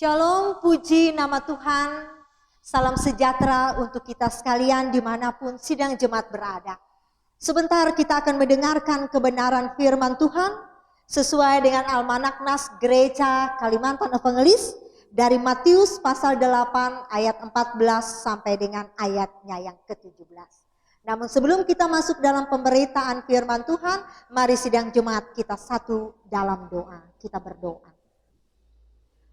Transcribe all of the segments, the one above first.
Shalom, puji nama Tuhan. Salam sejahtera untuk kita sekalian dimanapun sidang jemaat berada. Sebentar kita akan mendengarkan kebenaran firman Tuhan sesuai dengan Almanak Nas Gereja Kalimantan Evangelis dari Matius pasal 8 ayat 14 sampai dengan ayatnya yang ke-17. Namun sebelum kita masuk dalam pemberitaan firman Tuhan, mari sidang jemaat kita satu dalam doa. Kita berdoa.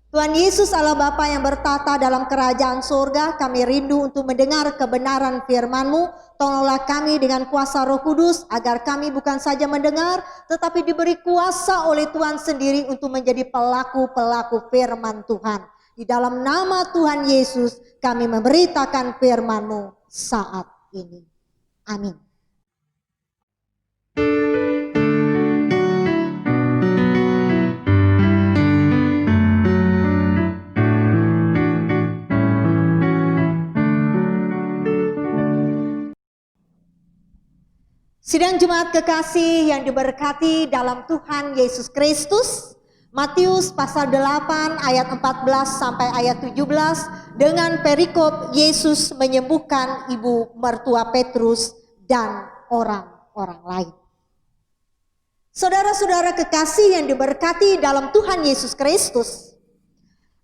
Tuhan Yesus Allah Bapa yang bertata dalam kerajaan surga, kami rindu untuk mendengar kebenaran firman-Mu. Tolonglah kami dengan kuasa Roh Kudus agar kami bukan saja mendengar tetapi diberi kuasa oleh Tuhan sendiri untuk menjadi pelaku-pelaku firman Tuhan. Di dalam nama Tuhan Yesus kami memberitakan firman-Mu saat ini. Amin. Sidang jemaat kekasih yang diberkati dalam Tuhan Yesus Kristus, Matius pasal 8 ayat 14 sampai ayat 17 dengan perikop Yesus menyembuhkan ibu mertua Petrus dan orang-orang lain. Saudara-saudara kekasih yang diberkati dalam Tuhan Yesus Kristus,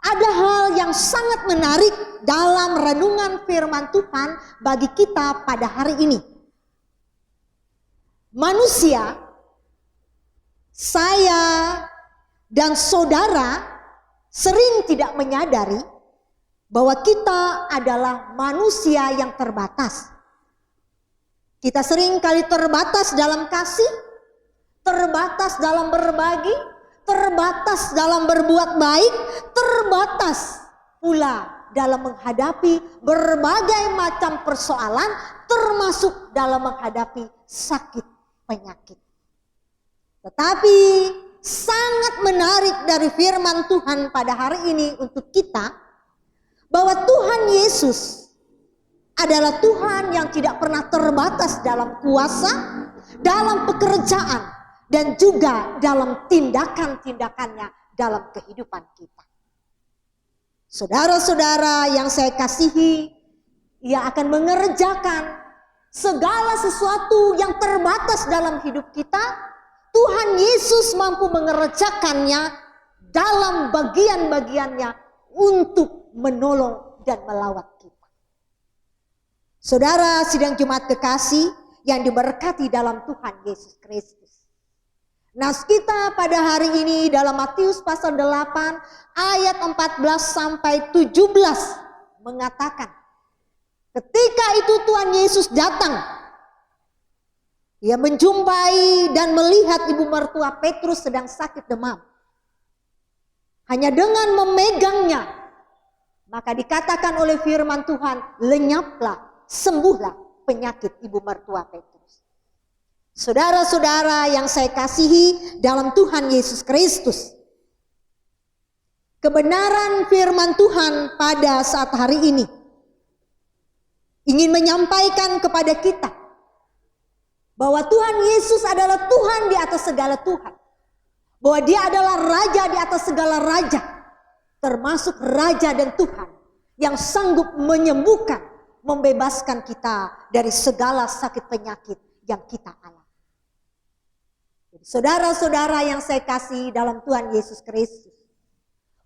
ada hal yang sangat menarik dalam renungan firman Tuhan bagi kita pada hari ini. Manusia, saya dan saudara sering tidak menyadari bahwa kita adalah manusia yang terbatas. Kita sering kali terbatas dalam kasih, terbatas dalam berbagi, terbatas dalam berbuat baik, terbatas pula dalam menghadapi berbagai macam persoalan, termasuk dalam menghadapi sakit penyakit. Tetapi sangat menarik dari firman Tuhan pada hari ini untuk kita, bahwa Tuhan Yesus adalah Tuhan yang tidak pernah terbatas dalam kuasa, dalam pekerjaan, dan juga dalam tindakan-tindakannya dalam kehidupan kita. Saudara-saudara yang saya kasihi, Ia akan mengerjakan segala sesuatu yang terbatas dalam hidup kita. Tuhan Yesus mampu mengerjakannya dalam bagian-bagiannya untuk menolong dan melawat kita. Saudara sidang jemaat kekasih yang diberkati dalam Tuhan Yesus Kristus. Nas kita pada hari ini dalam Matius pasal 8 ayat 14 sampai 17 mengatakan, ketika itu Tuhan Yesus datang. Ia menjumpai dan melihat ibu mertua Petrus sedang sakit demam. Hanya dengan memegangnya, maka dikatakan oleh firman Tuhan, lenyaplah, sembuhlah penyakit ibu mertua Petrus. Saudara-saudara yang saya kasihi dalam Tuhan Yesus Kristus, kebenaran firman Tuhan pada saat hari ini ingin menyampaikan kepada kita bahwa Tuhan Yesus adalah Tuhan di atas segala Tuhan. Bahwa Dia adalah Raja di atas segala Raja, termasuk Raja dan Tuhan yang sanggup menyembuhkan, membebaskan kita dari segala sakit penyakit yang kita alami. Saudara-saudara yang saya kasih dalam Tuhan Yesus Kristus,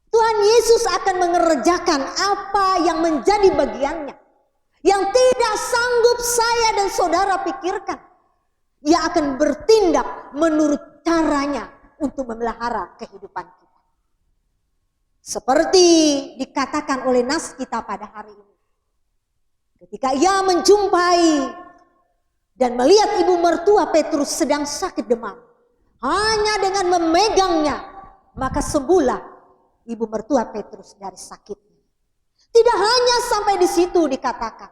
Tuhan Yesus akan mengerjakan apa yang menjadi bagiannya, yang tidak sanggup saya dan saudara pikirkan. Ia akan bertindak menurut caranya untuk memelihara kehidupan kita. Seperti dikatakan oleh nas kita pada hari ini. Ketika ia menjumpai dan melihat ibu mertua Petrus sedang sakit demam, hanya dengan memegangnya, maka sembuhlah ibu mertua Petrus dari sakitnya. Tidak hanya sampai di situ dikatakan,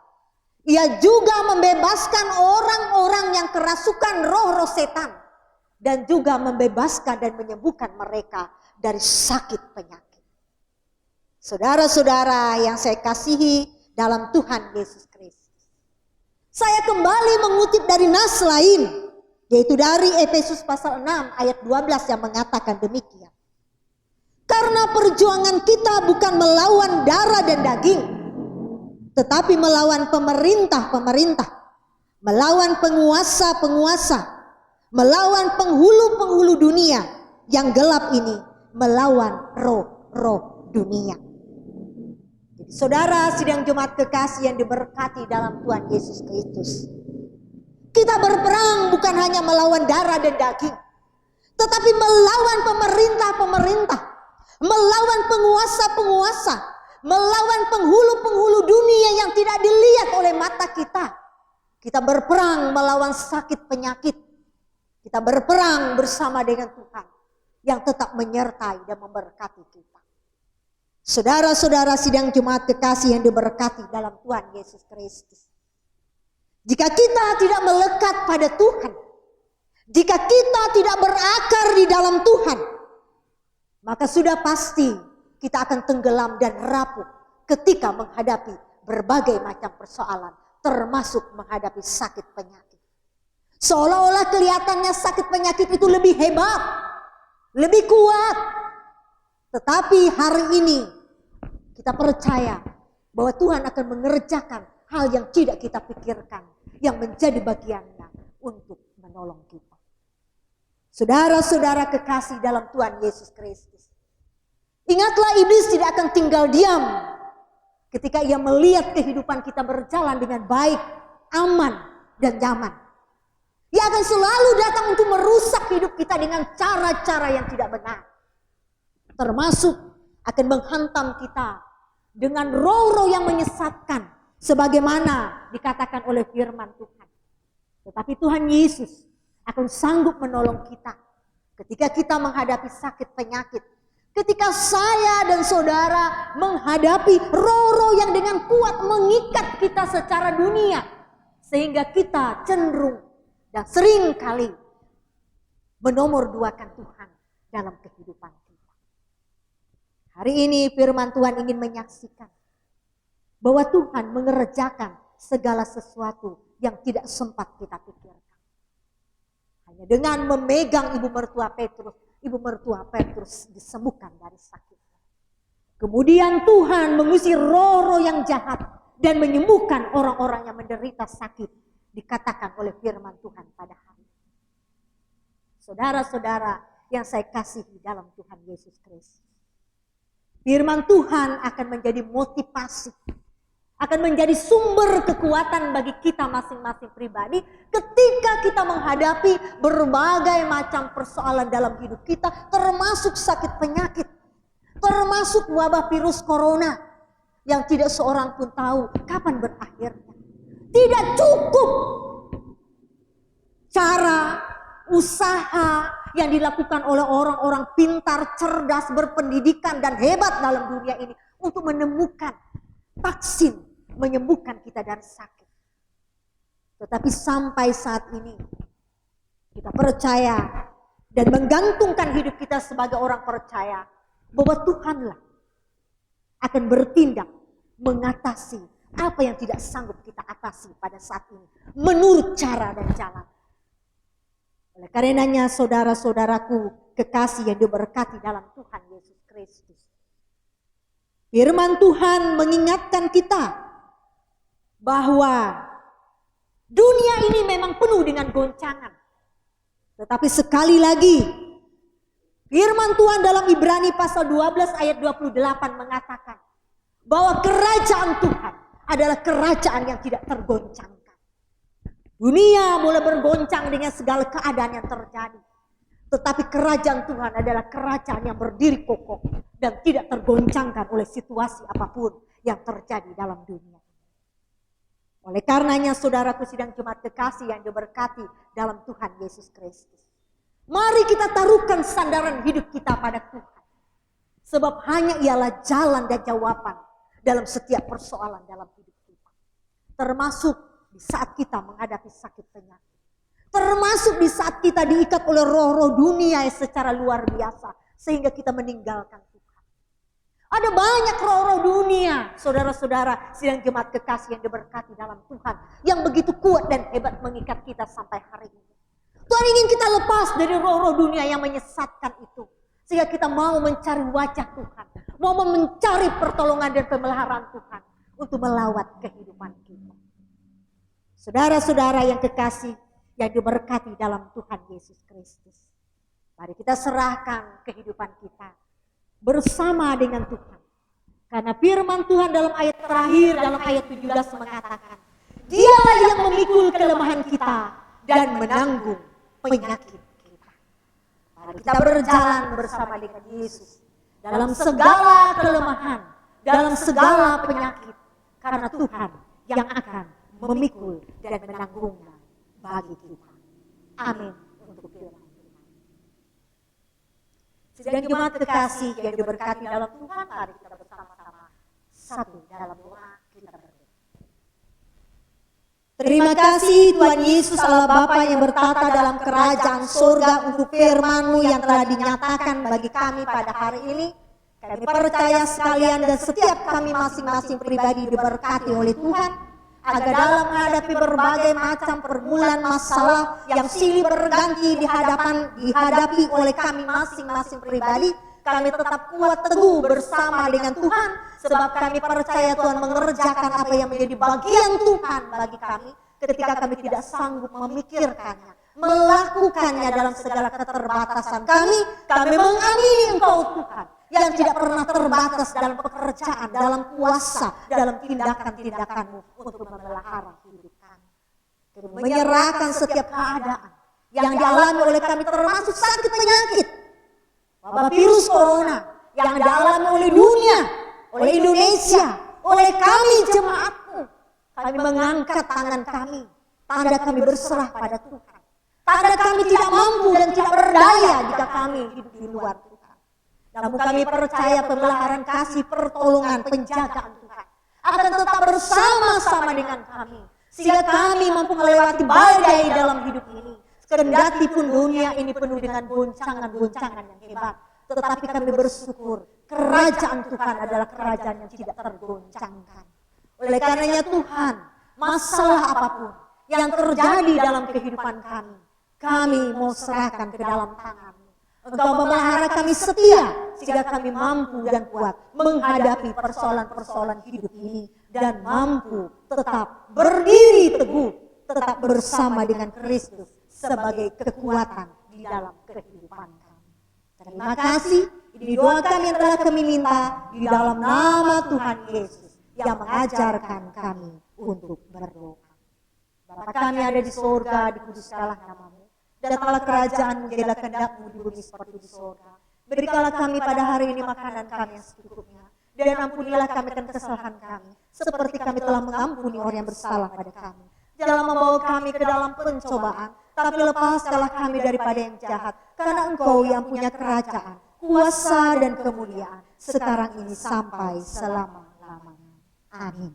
Ia juga membebaskan orang-orang yang kerasukan roh-roh setan, dan juga membebaskan dan menyembuhkan mereka dari sakit penyakit. Saudara-saudara yang saya kasihi dalam Tuhan Yesus Kristus, saya kembali mengutip dari nas lain, yaitu dari Efesus pasal 6 ayat 12 yang mengatakan demikian. Karena perjuangan kita bukan melawan darah dan daging, tetapi melawan pemerintah-pemerintah, melawan penguasa-penguasa, melawan penghulu-penghulu dunia yang gelap ini, melawan roh-roh dunia. Jadi, saudara sidang jemaat kekasih yang diberkati dalam Tuhan Yesus Kristus, kita berperang bukan hanya melawan darah dan daging, tetapi melawan pemerintah-pemerintah, melawan penguasa-penguasa, melawan penghulu-penghulu dunia yang tidak dilihat oleh mata kita. Kita berperang melawan sakit penyakit. Kita berperang bersama dengan Tuhan yang tetap menyertai dan memberkati kita. Saudara-saudara sidang jemaat kekasih yang diberkati dalam Tuhan Yesus Kristus, jika kita tidak melekat pada Tuhan, jika kita tidak berakar di dalam Tuhan, maka sudah pasti kita akan tenggelam dan rapuh ketika menghadapi berbagai macam persoalan, termasuk menghadapi sakit penyakit. Seolah-olah kelihatannya sakit penyakit itu lebih hebat, lebih kuat. Tetapi hari ini kita percaya bahwa Tuhan akan mengerjakan hal yang tidak kita pikirkan, yang menjadi bagiannya untuk menolong kita. Saudara-saudara kekasih dalam Tuhan Yesus Kristus, ingatlah iblis tidak akan tinggal diam ketika ia melihat kehidupan kita berjalan dengan baik, aman, dan nyaman. Ia akan selalu datang untuk merusak hidup kita dengan cara-cara yang tidak benar. Termasuk akan menghantam kita dengan roh-roh yang menyesatkan, sebagaimana dikatakan oleh firman Tuhan. Tetapi Tuhan Yesus akan sanggup menolong kita ketika kita menghadapi sakit penyakit. Ketika saya dan saudara menghadapi roh-roh yang dengan kuat mengikat kita secara dunia, sehingga kita cenderung dan sering kali menomorduakan Tuhan dalam kehidupan kita. Hari ini firman Tuhan ingin menyaksikan bahwa Tuhan mengerjakan segala sesuatu yang tidak sempat kita pikirkan. Hanya dengan memegang ibu mertua Petrus disembuhkan dari sakitnya. Kemudian Tuhan mengusir roh-roh yang jahat dan menyembuhkan orang-orang yang menderita sakit, dikatakan oleh firman Tuhan pada hari ini. Saudara-saudara yang saya kasihi dalam Tuhan Yesus Kristus, firman Tuhan akan menjadi motivasi, akan menjadi sumber kekuatan bagi kita masing-masing pribadi ketika kita menghadapi berbagai macam persoalan dalam hidup kita, termasuk sakit penyakit, termasuk wabah virus corona yang tidak seorang pun tahu kapan berakhirnya. Tidak cukup cara, usaha yang dilakukan oleh orang-orang pintar, cerdas, berpendidikan dan hebat dalam dunia ini untuk menemukan vaksin menyembuhkan kita dari sakit. Tetapi sampai saat ini kita percaya dan menggantungkan hidup kita sebagai orang percaya bahwa Tuhanlah akan bertindak mengatasi apa yang tidak sanggup kita atasi pada saat ini menurut cara dan jalan. Oleh karenanya saudara-saudaraku kekasih yang diberkati dalam Tuhan Yesus Kristus, firman Tuhan mengingatkan kita bahwa dunia ini memang penuh dengan goncangan. Tetapi sekali lagi firman Tuhan dalam Ibrani pasal 12 ayat 28 mengatakan bahwa kerajaan Tuhan adalah kerajaan yang tidak tergoncangkan. Dunia boleh bergoncang dengan segala keadaan yang terjadi, tetapi kerajaan Tuhan adalah kerajaan yang berdiri kokoh dan tidak tergoncangkan oleh situasi apapun yang terjadi dalam dunia. Oleh karenanya saudaraku sidang jemaat kekasih yang diberkati dalam Tuhan Yesus Kristus, mari kita taruhkan sandaran hidup kita pada Tuhan. Sebab hanya ialah jalan dan jawaban dalam setiap persoalan dalam hidup kita. Termasuk di saat kita menghadapi sakit penyakit. Termasuk di saat kita diikat oleh roh-roh dunia secara luar biasa sehingga kita meninggalkan Tuhan. Ada banyak roh-roh dunia, saudara-saudara sidang jemaat kekasih yang diberkati dalam Tuhan, yang begitu kuat dan hebat mengikat kita sampai hari ini. Tuhan ingin kita lepas dari roh-roh dunia yang menyesatkan itu, Sehingga kita mau mencari wajah Tuhan, mau mencari pertolongan dan pemeliharaan Tuhan untuk melawat kehidupan kita. Saudara-saudara yang kekasih, yang diberkati dalam Tuhan Yesus Kristus, mari kita serahkan kehidupan kita bersama dengan Tuhan. Karena firman Tuhan dalam ayat terakhir, dalam ayat 17 mengatakan, Dialah yang memikul kelemahan kita dan menanggung penyakit kita. Mari kita berjalan bersama dengan Yesus dalam segala kelemahan, dalam segala penyakit. Karena Tuhan yang akan memikul dan menanggungnya bagi kita. Amin. Untuk firman Tuhan. Sidang jemaat kekasih yang diberkati dalam Tuhan, mari kita bersama-sama satu dalam doa kita berdoa. Terima kasih Tuhan Yesus Allah Bapa yang bertata dalam kerajaan surga untuk firman-Mu yang telah dinyatakan bagi kami pada hari ini. Kami percaya sekalian dan setiap kami masing-masing pribadi diberkati oleh Tuhan, agar dalam menghadapi berbagai macam pergumulan masalah yang silih berganti dihadapi oleh kami masing-masing pribadi, kami tetap kuat teguh bersama dengan Tuhan, sebab kami percaya Tuhan mengerjakan apa yang menjadi bagian Tuhan bagi kami ketika kami tidak sanggup memikirkannya, melakukannya dalam segala keterbatasan kami. Kami mengamini Engkau Tuhan yang tidak pernah terbatas dalam pekerjaan, dalam kuasa, dalam tindakan-tindakan-Mu untuk memelihara hidup kami. Kami menyerahkan setiap keadaan yang dialami oleh kami, termasuk sakit penyakit, wabah virus corona yang dialami oleh dunia, oleh Indonesia, oleh kami jemaat-Mu. Kami mengangkat tangan kami, tanda kami berserah pada Tuhan. Tanda kami tidak mampu dan tidak berdaya jika kami hidup di luar Tuhan. Namun kami percaya pemeliharaan kasih, pertolongan, penjagaan Tuhan akan tetap bersama-sama dengan kami, sehingga kami mampu melewati badai dalam hidup ini. Kendati pun dunia ini penuh dengan goncangan-goncangan yang hebat, tetapi kami bersyukur kerajaan Tuhan adalah kerajaan yang tidak tergoncangkan. Oleh karenanya Tuhan, masalah apapun yang terjadi dalam kehidupan kami mau serahkan ke dalam tangan-Mu. Engkau memelihara kami setia, sehingga kami mampu dan kuat menghadapi persoalan-persoalan hidup ini, dan mampu tetap berdiri teguh, tetap bersama dengan Kristus sebagai kekuatan di dalam kehidupan kami. Terima kasih, ini doa kami yang telah kami minta di dalam nama Tuhan Yesus yang mengajarkan kami untuk berdoa. Bapa kami ada di surga, dikuduskanlah nama-Mu. Datanglah kerajaan-Mu, jadilah kehendak-Mu di bumi seperti di surga. Berikanlah kami pada hari ini makanan kami yang secukupnya. Dan ampunilah kami akan kesalahan kami, seperti kami telah mengampuni orang yang bersalah pada kami. Janganlah membawa kami ke dalam pencobaan, tapi lepaskanlah kami daripada yang jahat. Karena Engkau yang punya kerajaan, kuasa dan kemuliaan, sekarang ini sampai selama-lamanya. Amin.